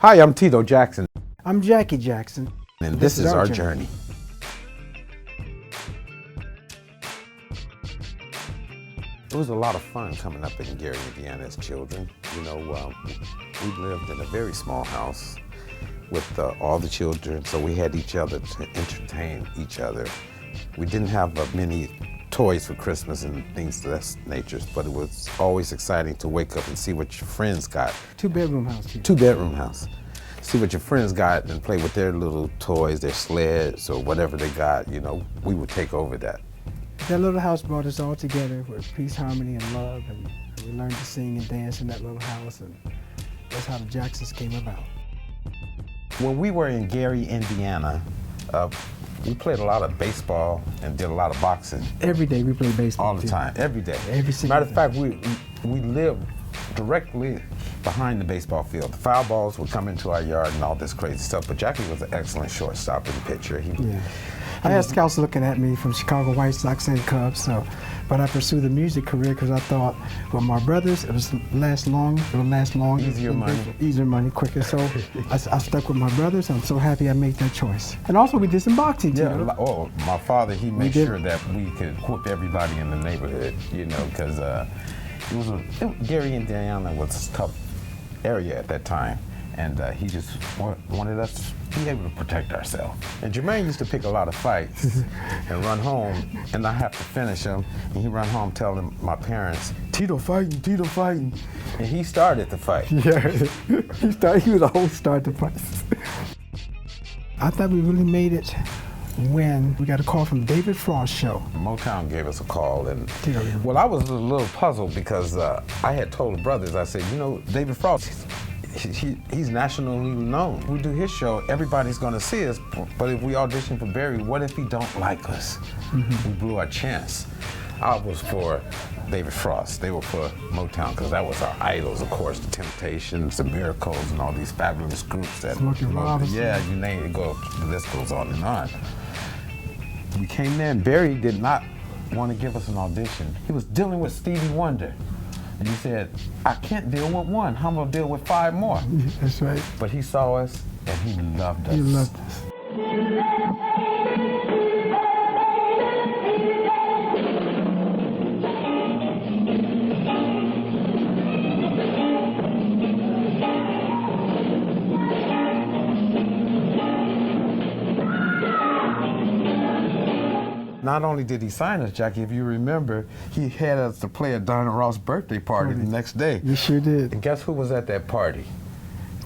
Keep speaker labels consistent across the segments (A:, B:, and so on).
A: Hi, I'm Tito Jackson.
B: I'm Jackie Jackson.
A: And this is our journey. It was a lot of fun coming up in Gary, Indiana as children. You know, we lived in a very small house with all the children, so we had each other to entertain each other. We didn't have many toys for Christmas and things of that nature, but it was always exciting to wake up and see what your friends got.
B: Two-bedroom house.
A: Two-bedroom house. See what your friends got and play with their little toys, their sleds, or whatever they got. You know, we would take over that.
B: That little house brought us all together with peace, harmony, and love, and we learned to sing and dance in that little house, and that's how the Jacksons came about.
A: When we were in Gary, Indiana, we played a lot of baseball and did a lot of boxing.
B: Every day we played baseball.
A: All the time, every day.
B: Every single
A: Matter of fact, we lived directly behind the baseball field. The foul balls would come into our yard and all this crazy stuff, but Jackie was an excellent shortstop in the pitcher.
B: I had scouts looking at me from Chicago White Sox and Cubs, but I pursued the music career because I thought, well, my brothers, it would last long.
A: Easier money,
B: quicker. So I stuck with my brothers. I'm so happy I made that choice. And also we did some boxing too.
A: Yeah, oh, my father, he made sure that we could whoop everybody in the neighborhood, you know, because Gary, Indiana was a tough area at that time. And he just wanted us to be able to protect ourselves. And Jermaine used to pick a lot of fights and run home, and I have to finish them. And he run home telling my parents, Tito fighting. And he started the fight.
B: Yeah, he was the whole start the fight. I thought we really made it when we got a call from David Frost's show.
A: Motown gave us a call, and well, I was a little puzzled because I had told the brothers, I said, you know, David Frost, he's nationally known. We do his show, everybody's gonna see us, but if we audition for Barry, what if he don't like us? We blew our chance. I was for David Frost, they were for Motown, because that was our idols, of course, the Temptations, the Miracles, and all these fabulous groups that, yeah, you name it, the list goes on and on. We came there, and Barry did not want to give us an audition. He was dealing with Stevie Wonder. And he said, I can't deal with one. I'm going to deal with 5 more.
B: That's right.
A: But he saw us, and he loved us.
B: He loved us.
A: Not only did he sign us, Jackie, if you remember, he had us to play at Dinah Ross' birthday party the next day.
B: You sure did.
A: And guess who was at that party?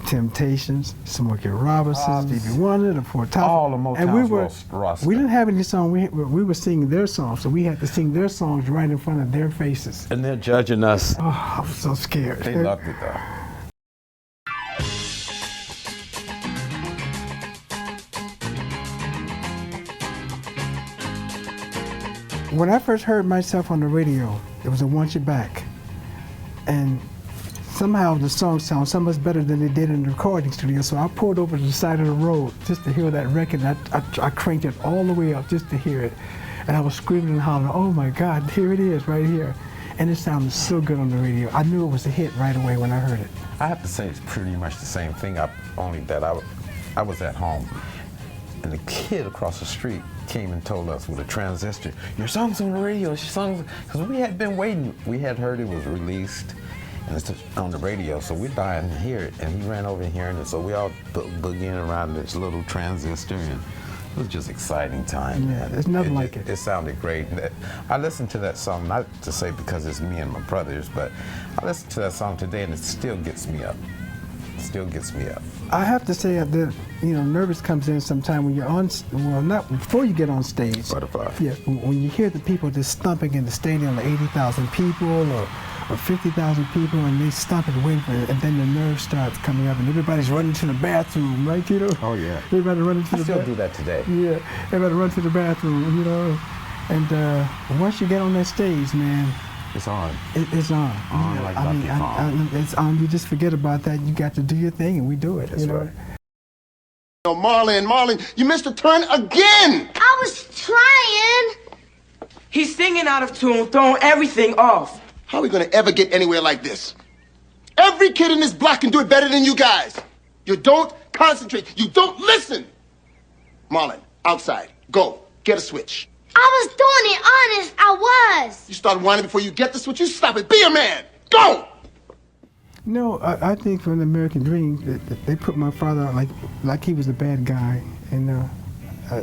B: Temptations, Smokey Robinson, Stevie Wonder, the Four Tops.
A: All the Motown's roster.
B: We didn't have any song. We were singing their songs, so we had to sing their songs right in front of their faces.
A: And they're judging us.
B: Oh, I was so scared.
A: They loved it, though.
B: When I first heard myself on the radio, it was a Want You Back. And somehow the song sounded so much better than they did in the recording studio, so I pulled over to the side of the road just to hear that record. I cranked it all the way up just to hear it. And I was screaming and hollering, oh my God, here it is, right here. And it sounded so good on the radio. I knew it was a hit right away when I heard it.
A: I have to say it's pretty much the same thing, only that I was at home. And the kid across the street came and told us with a transistor, your song's on the radio, your song's, because we had been waiting. We had heard it was released and it's on the radio, so we're dying to hear it. And he ran over hearing it, so we all boogieing around this little transistor, and it was just exciting time.
B: Yeah, there's nothing like it.
A: It sounded great. I listened to that song, not to say because it's me and my brothers, but I listened to that song today and it still gets me up. Still gets me up.
B: I have to say that, you know, nervous comes in sometime when you're on, well, not before you get on stage.
A: Butterfly.
B: Yeah, when you hear the people just stomping in the stadium, like 80,000 people or 50,000 people, and they stop and wait for it, and then the nerves starts coming up, and everybody's running to the bathroom, right, Tito?
A: Oh, yeah.
B: Everybody running to the bathroom.
A: I still do that today.
B: Yeah, everybody run to the bathroom, you know. And once you get on that stage, man,
A: it's on.
B: It's on.
A: On like Donkey Kong.
B: It's on. You just forget about that. You got to do your thing, and we do it.
A: That's right.
C: Oh, Marlon, you missed a turn again!
D: I was trying!
E: He's singing out of tune, throwing everything off.
C: How are we gonna ever get anywhere like this? Every kid in this block can do it better than you guys. You don't concentrate. You don't listen. Marlon, outside. Go. Get a switch.
D: I was doing it, honest. I was.
C: You start whining before you get the switch. You stop it. Be a man. Go!
B: No, I think from the American Dream, they put my father out like he was a bad guy, and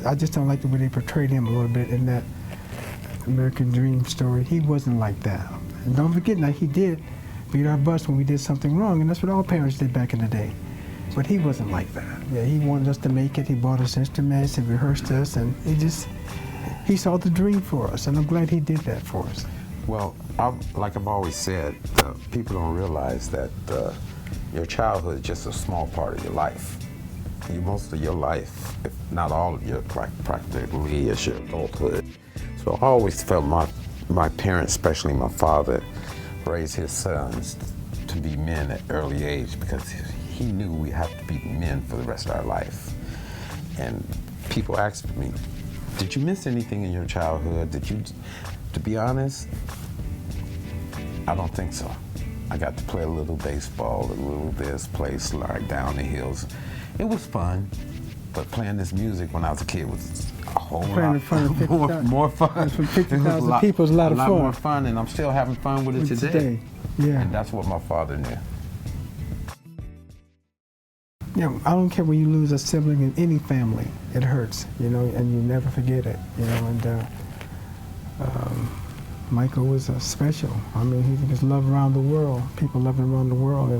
B: I just don't like the way they portrayed him a little bit in that American Dream story. He wasn't like that. And don't forget, like he did beat our butts when we did something wrong, and that's what all parents did back in the day. But he wasn't like that. Yeah, he wanted us to make it. He bought us instruments and rehearsed us, and he saw the dream for us, and I'm glad he did that for us.
A: Well, like I've always said, people don't realize that your childhood is just a small part of your life. Most of your life, if not all of your, practically is your adulthood. So I always felt my parents, especially my father, raised his sons to be men at early age because he knew we have to be men for the rest of our life. And people asked me, did you miss anything in your childhood? To be honest, I don't think so. I got to play a little baseball, a little this, play slide down the hills. It was fun, but playing this music when I was a kid was a whole lot more fun.
B: From 50,000 people is a lot of fun.
A: A lot more fun, and I'm still having fun with it today.
B: Yeah.
A: And that's what my father knew.
B: You know, I don't care when you lose a sibling in any family, it hurts, you know, and you never forget it, you know, and Michael was special. I mean, he was loved around the world. People loved him around the world,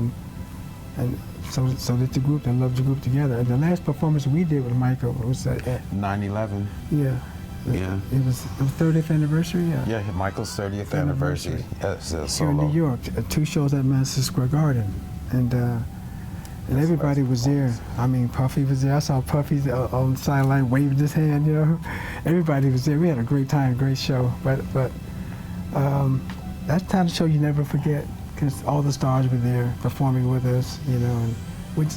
B: and so did the group. They loved the group together. And the last performance we did with Michael was at
A: 9/11.
B: Yeah.
A: Yeah.
B: It was the 30th anniversary. Yeah.
A: Yeah, Michael's 30th anniversary. Yes,
B: here in New York, 2 shows at Madison Square Garden, and everybody was there. I mean, Puffy was there. I saw Puffy on the sideline waving his hand, you know. Everybody was there. We had a great time, great show. But that's the kind of show you never forget because all the stars were there performing with us, you know, and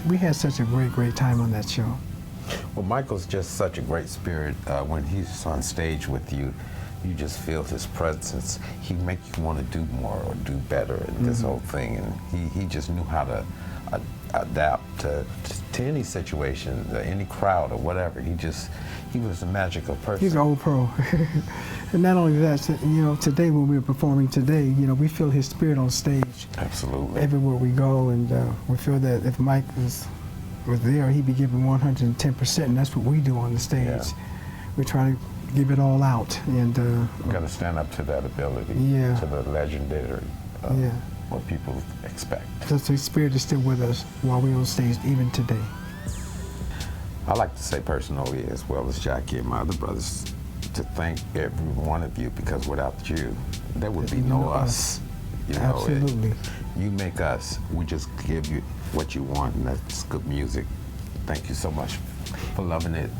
B: we had such a great time on that show.
A: Well, Michael's just such a great spirit. When he's on stage with you, you just feel his presence. He makes you want to do more or do better in this whole thing. And he just knew how to adapt to any situation, any crowd or whatever. He was a magical person.
B: He's an old pro. And not only that, you know, today when we're performing today, you know, we feel his spirit on stage.
A: Absolutely.
B: Everywhere we go, and we feel that if Mike was there, he'd be giving 110%, and that's what we do on the stage.
A: Yeah.
B: We try to give it all out, and
A: you got to stand up to that ability, to the legendary, what people expect.
B: Because the spirit is still with us while we're on stage, even today.
A: I like to say personally, as well as Jackie and my other brothers, to thank every one of you, because without you, there would be no us. You know,
B: absolutely.
A: You make us. We just give you what you want, and that's good music. Thank you so much for loving it.